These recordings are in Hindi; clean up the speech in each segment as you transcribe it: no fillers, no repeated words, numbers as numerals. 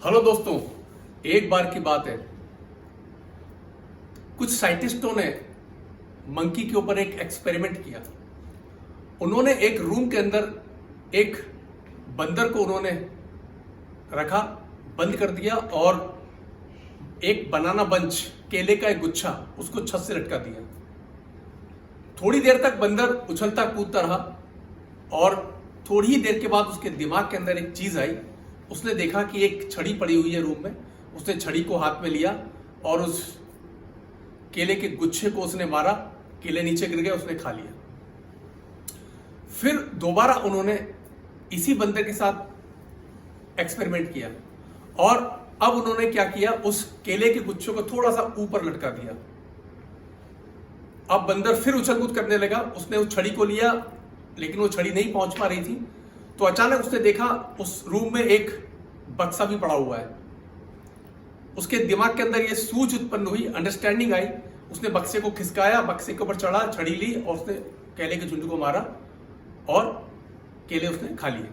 हेलो दोस्तों, एक बार की बात है। कुछ साइंटिस्टों ने मंकी के ऊपर एक एक्सपेरिमेंट किया। उन्होंने एक रूम के अंदर एक बंदर को उन्होंने रखा, बंद कर दिया और एक बनाना बंच, केले का एक गुच्छा उसको छत से लटका दिया। थोड़ी देर तक बंदर उछलता कूदता रहा और थोड़ी ही देर के बाद उसके दिमाग के अंदर एक चीज आई। उसने देखा कि एक छड़ी पड़ी हुई है रूम में। उसने छड़ी को हाथ में लिया और उस केले के गुच्छे को उसने मारा। केले नीचे गिर गए, उसने खा लिया। फिर दोबारा उन्होंने इसी बंदर के साथ एक्सपेरिमेंट किया और अब उन्होंने क्या किया, उस केले के गुच्छे को थोड़ा सा ऊपर लटका दिया। अब बंदर फिर उछल कूद करने लगा। उसने उस छड़ी को लिया लेकिन वो छड़ी नहीं पहुंच पा रही थी। तो अचानक उसने देखा उस रूम में एक बक्सा भी पड़ा हुआ है। उसके दिमाग के अंदर ये सूझ उत्पन्न हुई, अंडरस्टैंडिंग आई। उसने बक्से को खिसकाया, बक्से के ऊपर चढ़ा, छड़ी ली और उसने केले के झुंड को मारा और केले उसने खा लिए।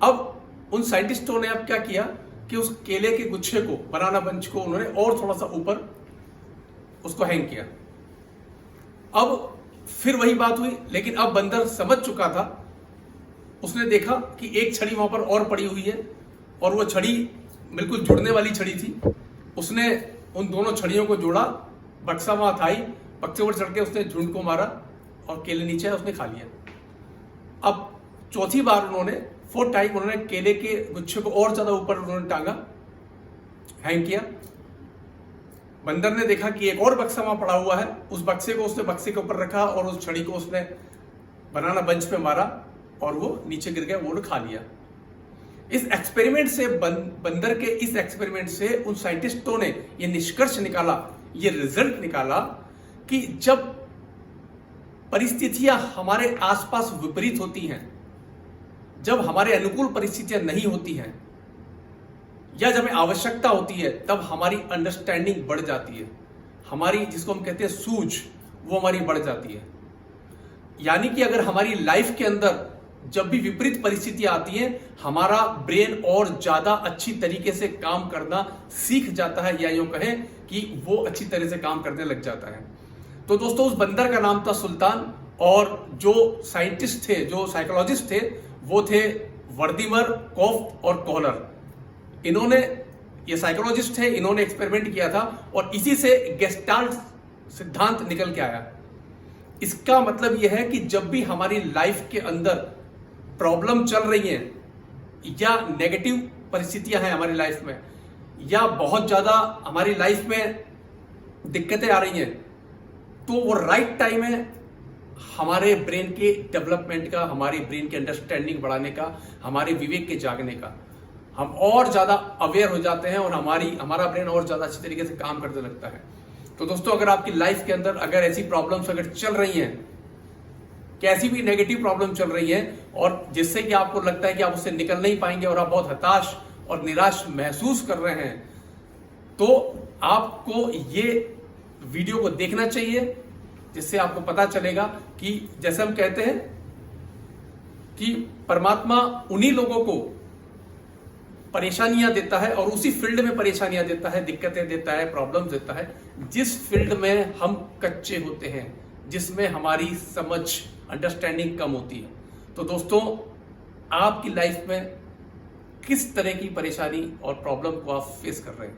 अब उन साइंटिस्टों ने अब क्या किया कि उस केले के गुच्छे को, बनाना बंच को, उन्होंने और थोड़ा सा ऊपर उसको हैंग किया। अब फिर वही बात हुई, लेकिन अब बंदर समझ चुका था। उसने देखा कि एक छड़ी वहां पर और पड़ी हुई है और वो छड़ी बिल्कुल जुड़ने वाली छड़ी थी। उसने उन दोनों छड़ियों को जोड़ा, बक्सा वहां था ही, बक्से पर चढ़ के उसने झुंड को मारा और केले नीचे है, उसने खा लिया। अब चौथी बार उन्होंने, फोर्थ टाइम, उन्होंने केले के गुच्छे को और ज्यादा ऊपर उन्होंने टांगा, हैंग किया। बंदर ने देखा कि एक और बक्सा वहां पड़ा हुआ है। उस बक्से को उसने बक्से के ऊपर रखा और उस छड़ी को उसने बनाना बंच पे मारा और वो नीचे गिर गया, वो खा लिया। इस एक्सपेरिमेंट से, बंदर के इस एक्सपेरिमेंट से उन साइंटिस्टों ने ये निष्कर्ष निकाला, ये रिजल्ट निकाला कि जब परिस्थितियां हमारे आसपास विपरीत होती हैं, जब हमारे अनुकूल परिस्थितियां नहीं होती हैं या जब हमें आवश्यकता होती है, तब हमारी अंडरस्टैंडिंग बढ़ जाती है। हमारी, जिसको हम कहते हैं सूझ, वो हमारी बढ़ जाती है। यानी कि अगर हमारी लाइफ के अंदर जब भी विपरीत परिस्थितियां आती हैं, हमारा ब्रेन और ज्यादा अच्छी तरीके से काम करना सीख जाता है, या यूं कहें कि वो अच्छी तरह से काम करने लग जाता है। तो दोस्तों, उस बंदर का नाम था सुल्तान और जो साइंटिस्ट थे, जो साइकोलॉजिस्ट थे, वो थे वर्दीमर, कोफ और कोहलर। इन्होंने, ये साइकोलॉजिस्ट थे, इन्होंने एक्सपेरिमेंट किया था और इसी से गेस्टाल्ट सिद्धांत निकल के आया। इसका मतलब यह है कि जब भी हमारी लाइफ के अंदर प्रॉब्लम चल रही है या नेगेटिव परिस्थितियां हैं हमारी लाइफ में, या बहुत ज्यादा हमारी लाइफ में दिक्कतें आ रही हैं, तो वो राइट टाइम है हमारे ब्रेन के डेवलपमेंट का, हमारे ब्रेन के अंडरस्टैंडिंग बढ़ाने का, हमारे विवेक के जागने का। हम और ज्यादा अवेयर हो जाते हैं और हमारा ब्रेन और ज्यादा अच्छी तरीके से काम करने लगता है। तो दोस्तों, अगर आपकी लाइफ के अंदर अगर ऐसी प्रॉब्लम्स अगर चल रही हैं, कैसी भी नेगेटिव प्रॉब्लम चल रही है और जिससे कि आपको लगता है कि आप उससे निकल नहीं पाएंगे और आप बहुत हताश और निराश महसूस कर रहे हैं, तो आपको ये वीडियो को देखना चाहिए, जिससे आपको पता चलेगा कि जैसे हम कहते हैं कि परमात्मा उन्हीं लोगों को परेशानियां देता है और उसी फील्ड में परेशानियां देता है, दिक्कतें देता है, प्रॉब्लम्स देता है, जिस फील्ड में हम कच्चे होते हैं, जिसमें हमारी समझ, अंडरस्टैंडिंग कम होती है। तो दोस्तों, आपकी लाइफ में किस तरह की परेशानी और प्रॉब्लम को आप फेस कर रहे हैं?